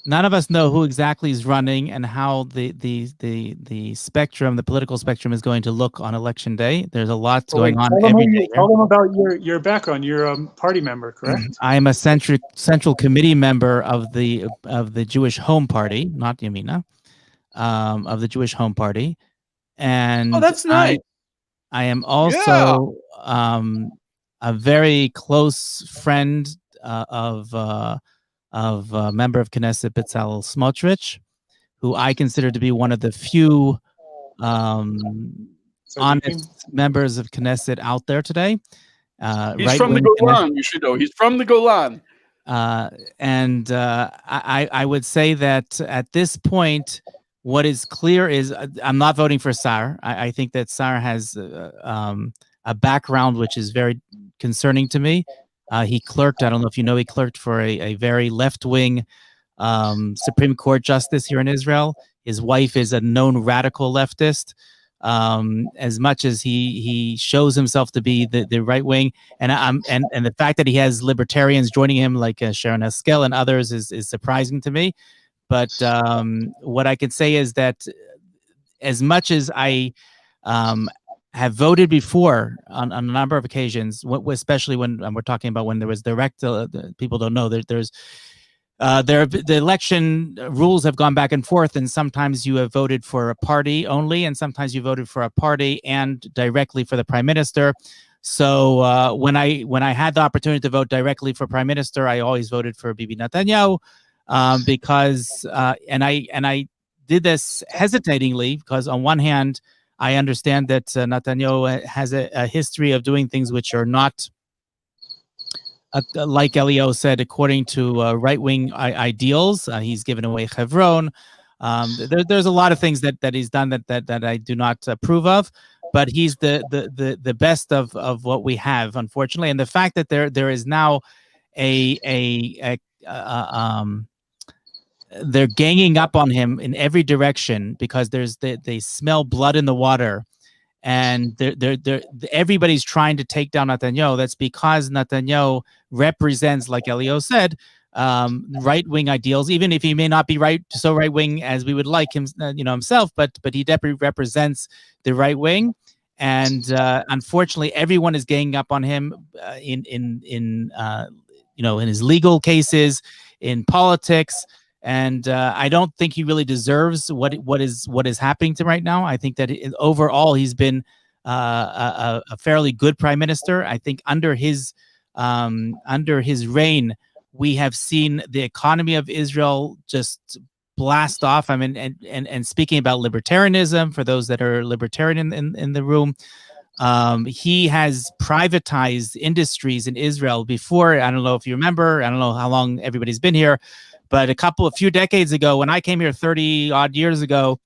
Speaker 2: None of us know who exactly is running and how the spectrum, the political spectrum, is going to look on election day. There's a lot going on every day.
Speaker 3: Tell them about your background. You're a party member, correct?
Speaker 2: I am a central committee member of the Jewish Home Party, not Yamina, of the Jewish Home Party, and
Speaker 1: that's nice.
Speaker 2: I am also a very close friend of a member of Knesset, Bezalel Smotrich, who I consider to be one of the few honest members of Knesset out there today.
Speaker 1: He's from the Golan, you should know. He's from the Golan.
Speaker 2: And I would say that at this point, What is clear is I'm not voting for Sar. I think that Sar has a background which is very concerning to me. He clerked, I don't know if you know, he clerked for a very left-wing Supreme Court justice here in Israel. His wife is a known radical leftist. As much as he shows himself to be the right wing, and the fact that he has libertarians joining him like Sharon Haskell and others is surprising to me. But what I can say is that as much as I have voted before on a number of occasions, especially when we're talking about when there was direct, people don't know that the election rules have gone back and forth, and sometimes you have voted for a party only, and sometimes you voted for a party and directly for the prime minister. So when I had the opportunity to vote directly for prime minister, I always voted for Bibi Netanyahu, because and I did this hesitatingly, because on one hand, I understand that Netanyahu has a history of doing things which are not, like Elio said, according to right-wing ideals. He's given away Hebron. There's a lot of things that he's done that I do not approve of, but he's the best of what we have, unfortunately. And the fact that there is now they're ganging up on him in every direction because they smell blood in the water, and everybody's trying to take down Netanyahu. That's because Netanyahu represents, like Elio said, right-wing ideals, even if he may not be so right-wing as we would like him, himself, but he definitely represents the right wing. And unfortunately, everyone is ganging up on him in his legal cases, in politics. And I don't think he really deserves what is happening to him right now. I think that overall he's been a fairly good prime minister. I think under his reign, we have seen the economy of Israel just blast off. I mean, and speaking about libertarianism, for those that are libertarian in the room, he has privatized industries in Israel before. I don't know if you remember. I don't know how long everybody's been here. But a few decades ago, when I came here 30 odd years ago,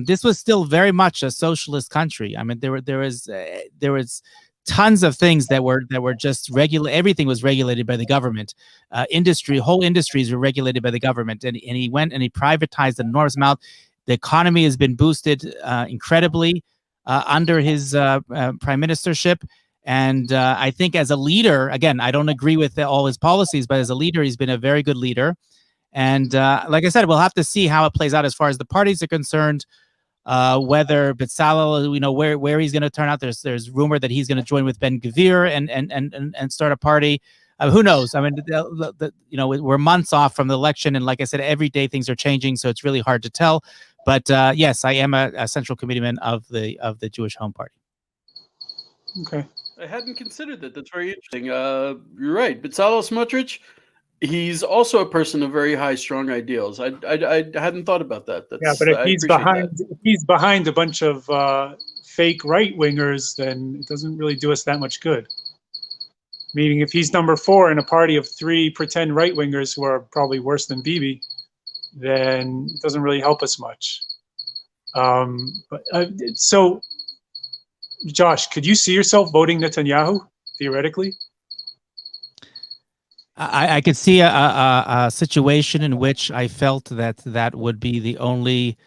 Speaker 2: this was still very much a socialist country. I mean, there was tons of things that were just regular. Everything was regulated by the government. Whole industries were regulated by the government. And he went and he privatized an enormous amount. The economy has been boosted incredibly under his prime ministership. And I think as a leader, again, I don't agree with all his policies, but as a leader, he's been a very good leader. And like I said, we'll have to see how it plays out as far as the parties are concerned. Whether Bezalel, where he's going to turn out. There's rumor that he's going to join with Ben Gvir and start a party. Who knows? I mean, we're months off from the election, and like I said, every day things are changing, so it's really hard to tell. But yes, I am a central committeeman of the Jewish Home Party.
Speaker 3: Okay.
Speaker 1: I hadn't considered that. That's very interesting. You're right. Bezalel Smotrich, he's also a person of very high, strong ideals. I hadn't thought about that.
Speaker 3: But if he's behind a bunch of fake right wingers, then it doesn't really do us that much good. Meaning, if he's number 4 in a party of 3 pretend right wingers who are probably worse than Bibi, then it doesn't really help us much. So, Josh, could you see yourself voting Netanyahu theoretically?
Speaker 2: I could see a situation in which I felt that would be the only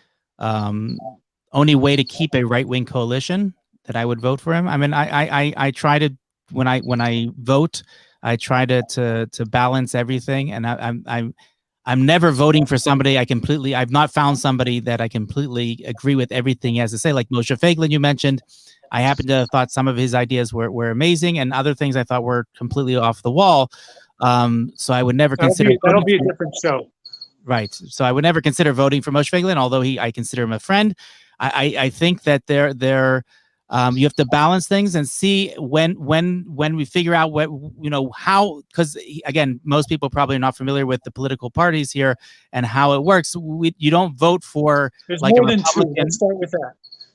Speaker 2: way to keep a right-wing coalition, that I would vote for him. I mean, I try to, when I vote, I try to balance everything, and I'm never voting for somebody I've not found somebody that I completely agree with everything he has to say. Like Moshe Feiglin, you mentioned, I happen to have thought some of his ideas were amazing, and other things I thought were completely off the wall. So I would never consider.
Speaker 3: That'll be a different show.
Speaker 2: Right. So I would never consider voting for Moshe Feiglin, although I consider him a friend. I think that you have to balance things and see when we figure out how, because again, most people probably are not familiar with the political parties here and how it works. You don't vote for
Speaker 3: There's
Speaker 2: like
Speaker 3: more
Speaker 2: a
Speaker 3: than
Speaker 2: Republican.
Speaker 3: 2. Let's start with that.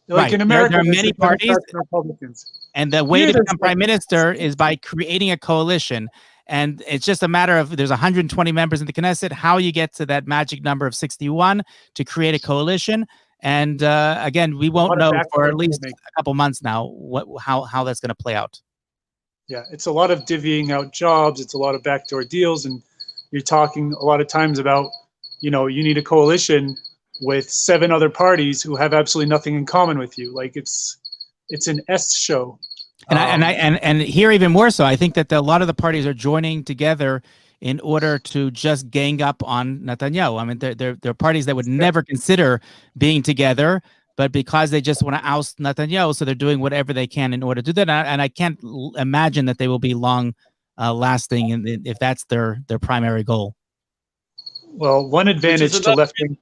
Speaker 3: Like
Speaker 2: right.
Speaker 3: in America,
Speaker 2: there are many parties,
Speaker 3: and Republicans.
Speaker 2: and the way to become prime minister is by creating a coalition. And it's just a matter of there's 120 members in the Knesset, how you get to that magic number of 61 to create a coalition. And again, we won't know for at least a couple months now how that's going to play out.
Speaker 3: Yeah, it's a lot of divvying out jobs. It's a lot of backdoor deals. And you're talking a lot of times about, you need a coalition with 7 other parties who have absolutely nothing in common with you. Like it's an S show.
Speaker 2: And here even more so, I think that a lot of the parties are joining together in order to just gang up on Netanyahu. I mean, they're parties that would never consider being together, but because they just want to oust Netanyahu, so they're doing whatever they can in order to do that. And I can't imagine that they will be long lasting if that's their primary goal.
Speaker 3: Well, one advantage to left wing.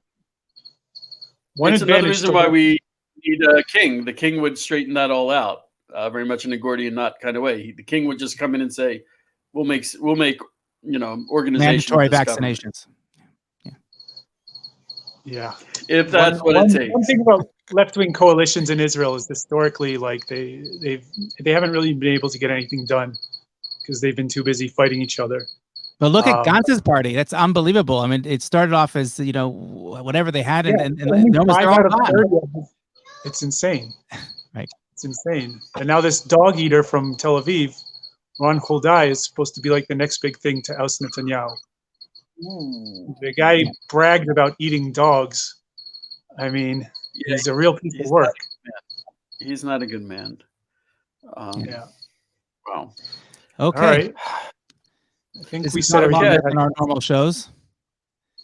Speaker 1: It's another reason why we need a king. The king would straighten that all out, very much in a Gordian knot kind of way. The king would just come in and say, "We'll make organizations
Speaker 2: mandatory vaccinations."
Speaker 3: Yeah,
Speaker 1: if that's what it takes.
Speaker 3: One thing about left-wing coalitions in Israel is historically, like they haven't really been able to get anything done because they've been too busy fighting each other.
Speaker 2: But look at Gantz's party. That's unbelievable. I mean, it started off as, whatever they had, and they're all gone.
Speaker 3: It's insane.
Speaker 2: Right.
Speaker 3: It's insane. And now this dog eater from Tel Aviv, Ron Huldai, is supposed to be like the next big thing to oust Netanyahu. The guy bragged about eating dogs. I mean, he's a real piece of work.
Speaker 1: He's not a good man.
Speaker 3: Yeah.
Speaker 1: Wow.
Speaker 2: Okay.
Speaker 3: All right. I think we said
Speaker 2: everything in our normal shows.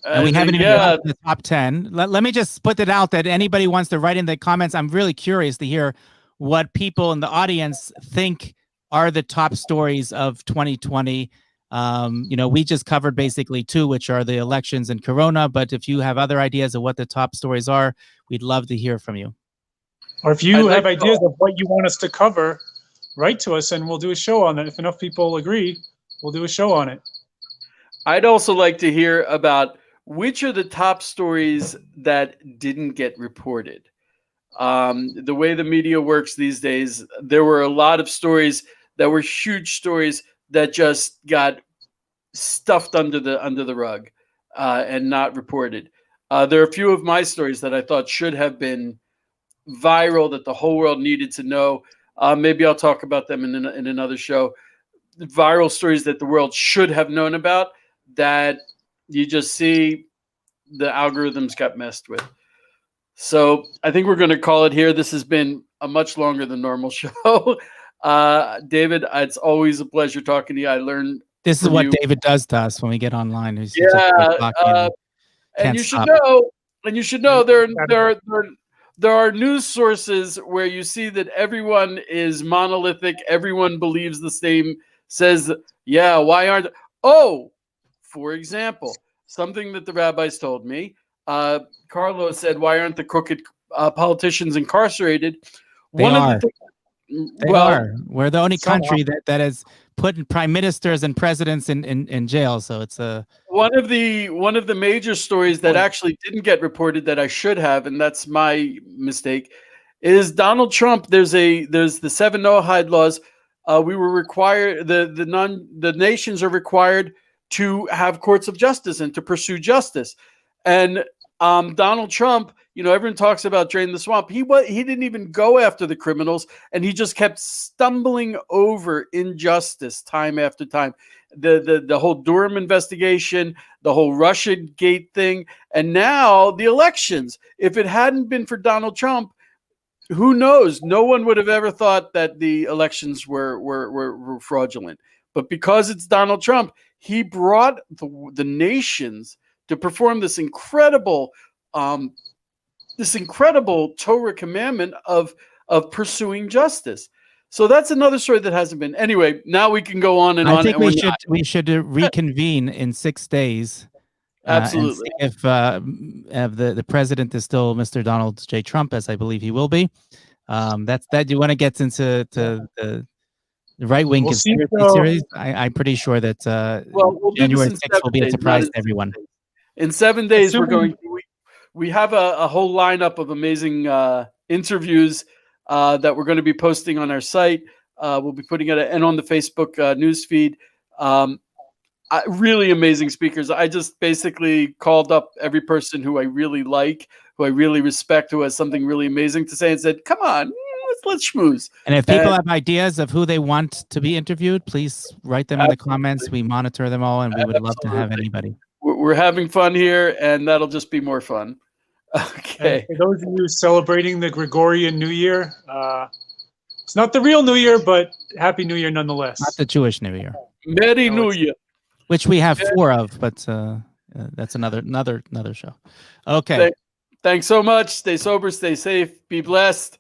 Speaker 2: And we haven't even got to the top 10. Let me just put it out that anybody wants to write in the comments. I'm really curious to hear what people in the audience think are the top stories of 2020. We just covered basically 2, which are the elections and Corona. But if you have other ideas of what the top stories are, we'd love to hear from you.
Speaker 3: Or if you have ideas of what you want us to cover, write to us and we'll do a show on that. If enough people agree, we'll do a show on it.
Speaker 1: I'd also like to hear about which are the top stories that didn't get reported. The way the media works these days, there were a lot of stories that were huge stories that just got stuffed under the rug and not reported. There are a few of my stories that I thought should have been viral, that the whole world needed to know. Maybe I'll talk about them in another show. Viral stories that the world should have known about that you just see the algorithms got messed with. So I think we're going to call it here. This has been a much longer than normal show. David, it's always a pleasure talking to you. I learned
Speaker 2: this is what David does to us when we get online.
Speaker 1: And you should know there are news sources where you see that everyone is monolithic, everyone believes the same, says, why aren't for example, something that the rabbis told me, Carlos said, why aren't the crooked politicians incarcerated?
Speaker 2: They are. We're the only country that has put prime ministers and presidents in jail. So it's
Speaker 1: one of the major stories that actually didn't get reported that I should have, and that's my mistake, is Donald Trump. There's the 7 Noahide laws. We were required, the nations are required to have courts of justice and to pursue justice. And Donald Trump, everyone talks about drain the swamp. He didn't even go after the criminals, and he just kept stumbling over injustice time after time. The whole Durham investigation, the whole Russia Gate thing, and now the elections. If it hadn't been for Donald Trump, who knows? No one would have ever thought that the elections were fraudulent. But because it's Donald Trump, he brought the nations to perform this incredible Torah commandment of pursuing justice. So that's another story that hasn't been. Anyway, now we can go on and on.
Speaker 2: I think we should reconvene in 6 days.
Speaker 1: Absolutely.
Speaker 2: And see if the president is still Mr. Donald J. Trump, as I believe he will be. That's that. You want to get into the right-wing conspiracy series? I'm pretty sure that January 6th will be a surprise to everyone.
Speaker 1: In 7 days, we have a whole lineup of amazing interviews that we're going to be posting on our site. We'll be putting it and on the Facebook news feed. Really amazing speakers. I just basically called up every person who I really like, who I really respect, who has something really amazing to say, and said, "Come on, let's schmooze."
Speaker 2: And if people have ideas of who they want to be interviewed, please write them in the comments. We monitor them all, and we would love to have anybody.
Speaker 1: We're having fun here, and that'll just be more fun. Okay.
Speaker 3: And for those of you celebrating the Gregorian New Year, it's not the real New Year, but Happy New Year nonetheless.
Speaker 2: Not the Jewish New Year.
Speaker 1: Merry New Year.
Speaker 2: Which we have 4 of, but that's another show. Okay.
Speaker 1: Thanks so much. Stay sober, stay safe, be blessed.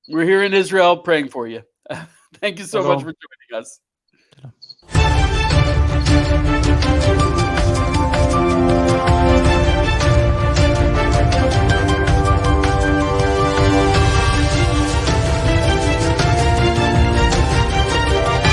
Speaker 1: We're here in Israel praying for you. Thank you so much for joining us.